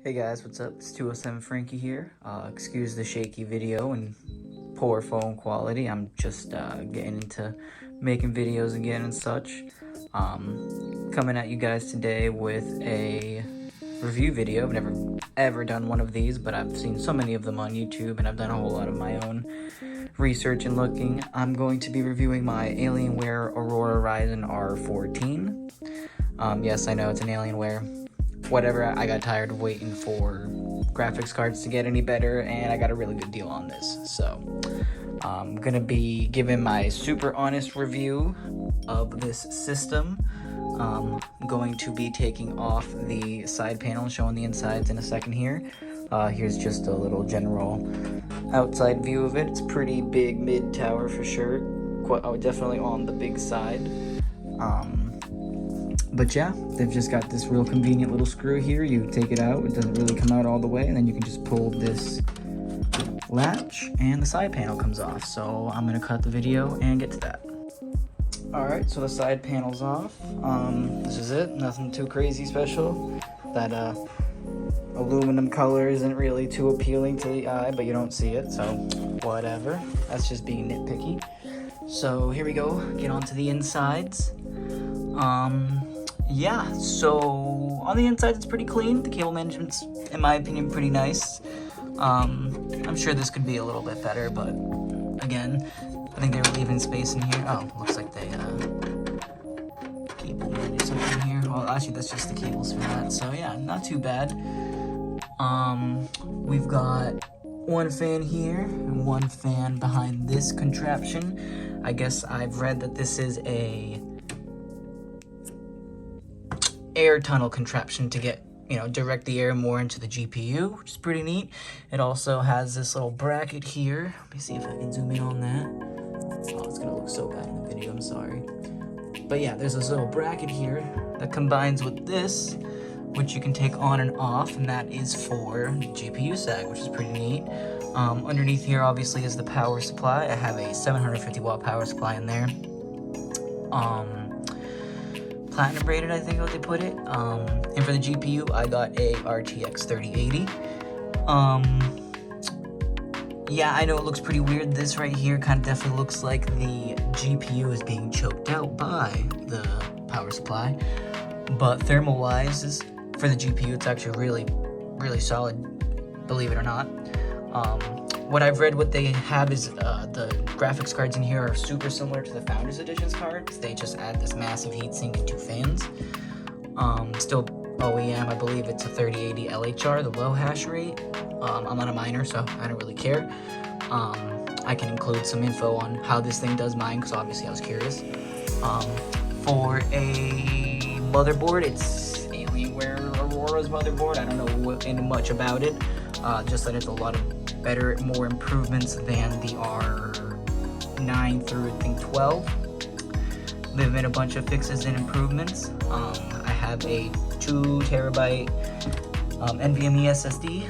Hey guys, what's up? It's 207 Frankie here. Excuse the shaky video and poor phone quality. I'm just getting into making videos again and such. Coming at you guys today with a review video. I've never ever done one of these, but I've seen so many of them on YouTube and I've done a whole lot of my own research and looking. I'm going to be reviewing my Alienware Aurora Ryzen R14. Yes, I know it's an Alienware. Whatever, I got tired of waiting for graphics cards to get any better, and I got a really good deal on this. So, I'm gonna be giving my super honest review of this system. I'm going to be taking off the side panel and showing the insides in a second here. Here's just a little general outside view of it. It's pretty big mid-tower for sure. Definitely on the big side. But yeah, they've just got this real convenient little screw here. You take it out, it doesn't really come out all the way, and then you can just pull this latch and the side panel comes off. So I'm gonna cut the video and get to that. Alright, so the side panel's off. This is it, nothing too crazy special. That aluminum color isn't really too appealing to the eye, but you don't see it, so whatever. That's just being nitpicky. So here we go, get on to the insides. Yeah, so on the inside it's pretty clean. The cable management's, in my opinion, pretty nice. I'm sure this could be a little bit better, but again, I think they were leaving space in here. Oh, looks like they cable managed something here. Well, actually, that's just the cables for that. So yeah, not too bad. We've got one fan here and one fan behind this contraption. I guess I've read that this is a air tunnel contraption to get, direct the air more into the GPU, which is pretty neat. It also has this little bracket here. Let me see if I can zoom in on that. Oh, it's gonna look so bad in the video, I'm sorry. But yeah, there's this little bracket here that combines with this, which you can take on and off, and that is for GPU sag, which is pretty neat. Underneath here, obviously, is the power supply. I have a 750 watt power supply in there. Platinum rated, I think is what they put it. And for the GPU, I got a RTX 3080. Yeah, I know it looks pretty weird. This right here kind of definitely looks like the GPU is being choked out by the power supply. But thermal-wise, for the GPU, it's actually really, really solid, believe it or not. What I've read, what they have is the graphics cards in here are super similar to the Founders Edition's cards. They just add this massive heatsink and two fans. Still OEM, I believe it's a 3080 LHR, the low hash rate. I'm not a miner, so I don't really care. I can include some info on how this thing does mine, because obviously I was curious. For a motherboard, it's Alienware Aurora's motherboard. I don't know much about it, just that it's a lot of better, more improvements than the R9 through I think 12. They've made a bunch of fixes and improvements. I have a 2 terabyte NVMe SSD.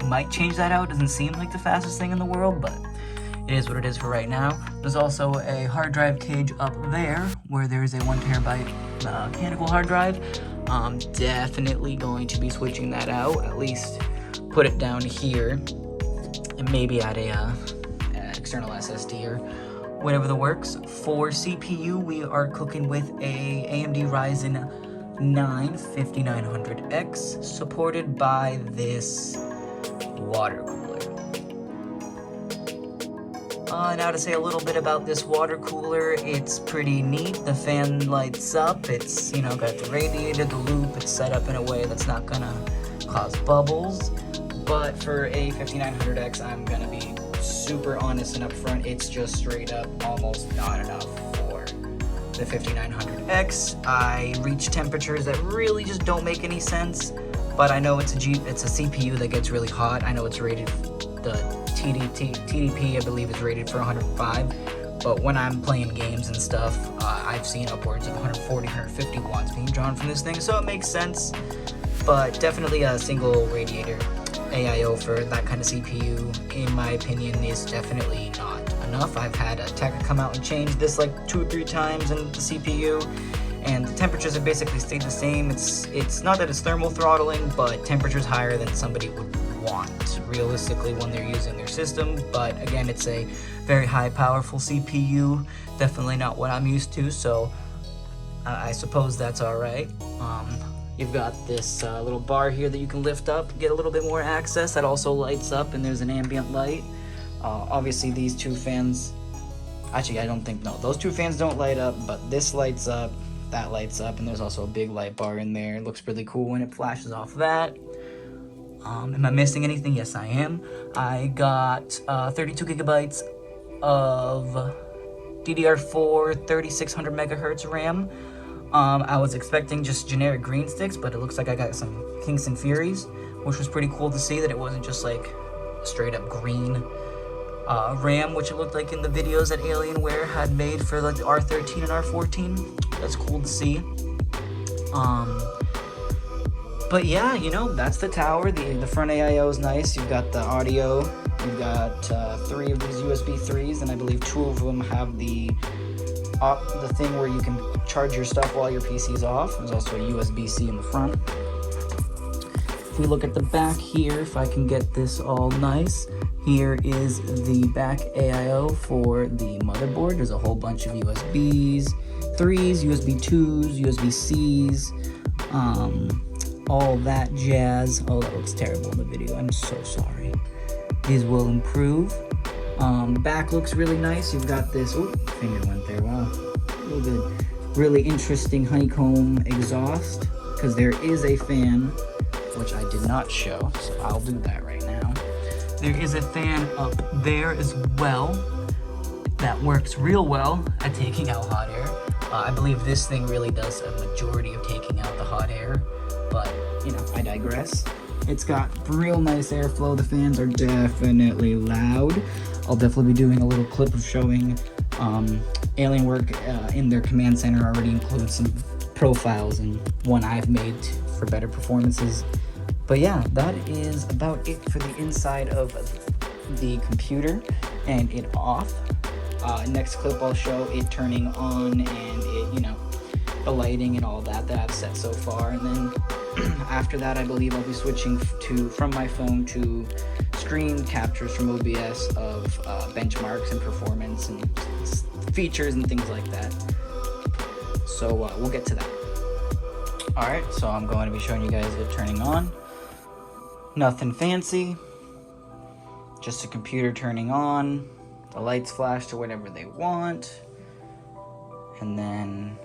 Might change that out. Doesn't seem like the fastest thing in the world, but it is what it is for right now. There's also a hard drive cage up there where there's a 1 terabyte mechanical hard drive. I'm definitely going to be switching that out, at least put it down here and maybe add a external SSD or whatever that works. For CPU, we are cooking with a AMD Ryzen 9 5900X supported by this water cooler. Now to say a little bit about this water cooler, it's pretty neat. The fan lights up, it's got the radiator, the loop, it's set up in a way that's not gonna cause bubbles. But for a 5900X, I'm gonna be super honest and upfront, it's just straight up almost not enough for the 5900X. I reach temperatures that really just don't make any sense, but I know it's a CPU that gets really hot. I know it's rated, the TDP I believe is rated for 105, but when I'm playing games and stuff, I've seen upwards of 140, 150 watts being drawn from this thing, so it makes sense. But definitely a single radiator AIO for that kind of CPU, in my opinion, is definitely not enough. I've had a tech come out and change this like 2 or 3 times in the CPU, and the temperatures have basically stayed the same. It's not that it's thermal throttling, but temperatures higher than somebody would want realistically when they're using their system. But again, it's a very high powerful CPU, definitely not what I'm used to, so I suppose that's all right. You've got this little bar here that you can lift up, get a little bit more access. That also lights up, and there's an ambient light. Obviously these two fans, actually I don't think, no, those two fans don't light up, but this lights up, that lights up, and there's also a big light bar in there. It looks really cool when it flashes off that. Am I missing anything? Yes, I am. I got 32 gigabytes of DDR4 3600 megahertz RAM. I was expecting just generic green sticks, but it looks like I got some Kingston Furies, which was pretty cool to see that it wasn't just like straight up green RAM, which it looked like in the videos that Alienware had made for like the R13 and R14. That's cool to see. But yeah, you know, that's the tower. The front AIO is nice. You've got the audio. You've got 3 of these USB 3s, and I believe 2 of them have the thing where you can charge your stuff while your PC's off. There's also a USB-C in the front. If we look at the back here, if I can get this all nice, here is the back AIO for the motherboard. There's a whole bunch of USBs, 3s, USB 2s, USB-Cs, all that jazz. Oh, that looks terrible in the video. I'm so sorry. These will improve. Back looks really nice. You've got this, oh, finger went there, wow, real good. Really interesting honeycomb exhaust, because there is a fan, which I did not show, so I'll do that right now. There is a fan up there as well that works real well at taking out hot air. I believe this thing really does a majority of taking out the hot air, but, you know, I digress. It's got real nice airflow. The fans are definitely loud. I'll definitely be doing a little clip of showing Alienware in their command center already includes some profiles, and one I've made for better performances. But yeah, that is about it for the inside of the computer and it off. Next clip I'll show it turning on and it, you know, the lighting and all that I've set so far, and then after that I believe I'll be switching from my phone to screen captures from OBS of benchmarks and performance and features and things like that. So we'll get to that. Alright, so I'm going to be showing you guys it turning on. Nothing fancy, just a computer turning on. The lights flash to whatever they want, and then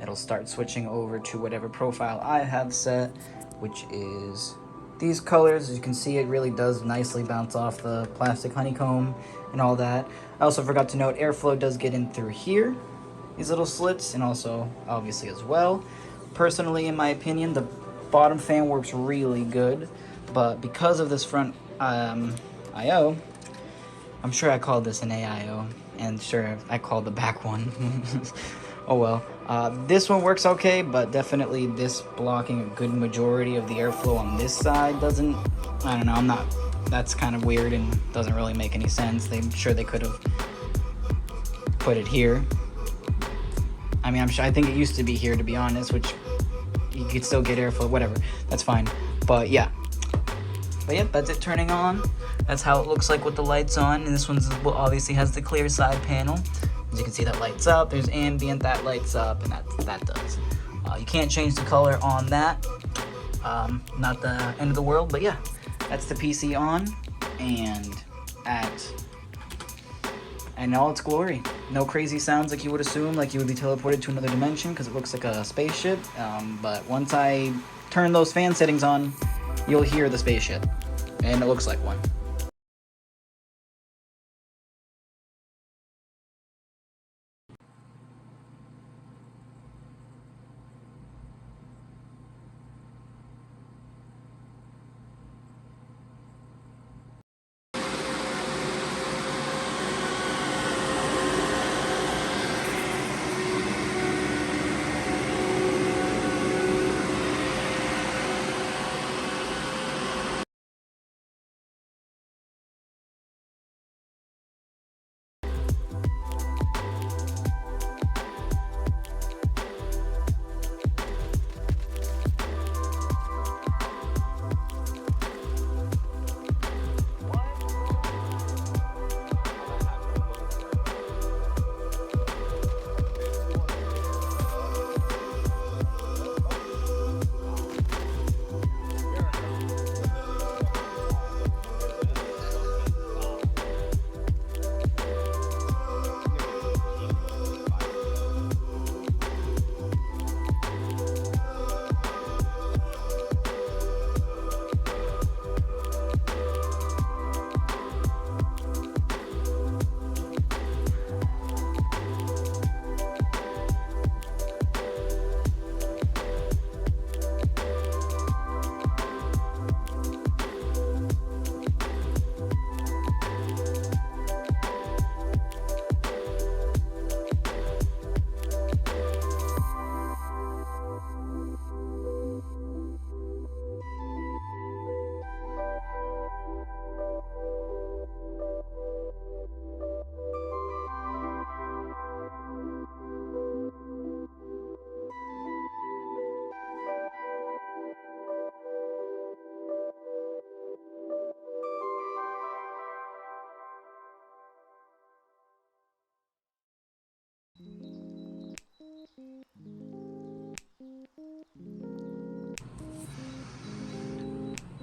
it'll start switching over to whatever profile I have set, which is these colors. As you can see, it really does nicely bounce off the plastic honeycomb and all that. I also forgot to note airflow does get in through here, these little slits, and also obviously as well. Personally, in my opinion, the bottom fan works really good, but because of this front IO, I'm sure I called this an AIO, and sure I called the back one. Oh well. This one works okay, but definitely this blocking a good majority of the airflow on this side doesn't, I don't know, that's kind of weird and doesn't really make any sense. I'm sure they could have put it here. I mean, I think it used to be here, to be honest, which you could still get airflow, whatever, that's fine. But yeah, that's it turning on. That's how it looks like with the lights on, and this one obviously has the clear side panel. As you can see, that lights up. There's ambient, that lights up, and that does. You can't change the color on that. Not the end of the world, but yeah, that's the PC on, and in all its glory. No crazy sounds like you would assume, like you would be teleported to another dimension, because it looks like a spaceship. But once I turn those fan settings on, you'll hear the spaceship, and it looks like one.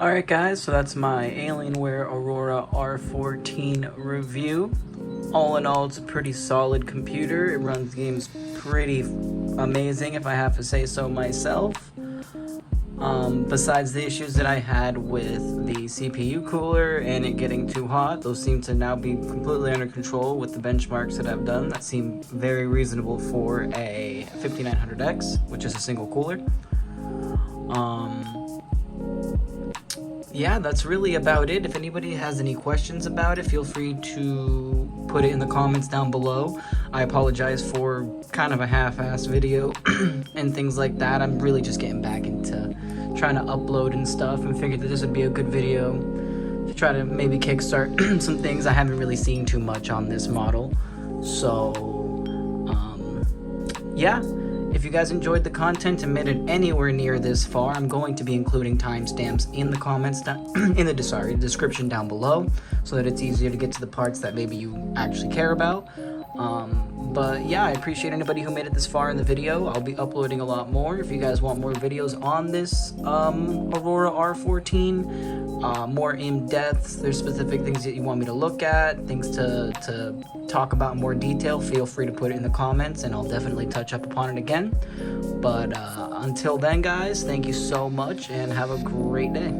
Alright guys, so that's my Alienware Aurora R14 review. All in all, it's a pretty solid computer. It runs games pretty amazing, if I have to say so myself. Besides the issues that I had with the CPU cooler and it getting too hot, those seem to now be completely under control with the benchmarks that I've done that seem very reasonable for a 5900X, which is a single cooler. Yeah, that's really about it. If anybody has any questions about it, feel free to put it in the comments down below. I apologize for kind of a half-assed video and things like that. I'm really just getting back into trying to upload and stuff, and figured that this would be a good video to try to maybe kickstart some things. I haven't really seen too much on this model. So, yeah. If you guys enjoyed the content and made it anywhere near this far, I'm going to be including timestamps in the comments in the description down below, so that it's easier to get to the parts that maybe you actually care about. But yeah, I appreciate anybody who made it this far in the video. I'll be uploading a lot more. If you guys want more videos on this Aurora R14, more in-depth, there's specific things that you want me to look at, things to talk about in more detail, feel free to put it in the comments and I'll definitely touch up upon it again. But until then guys, thank you so much and have a great day.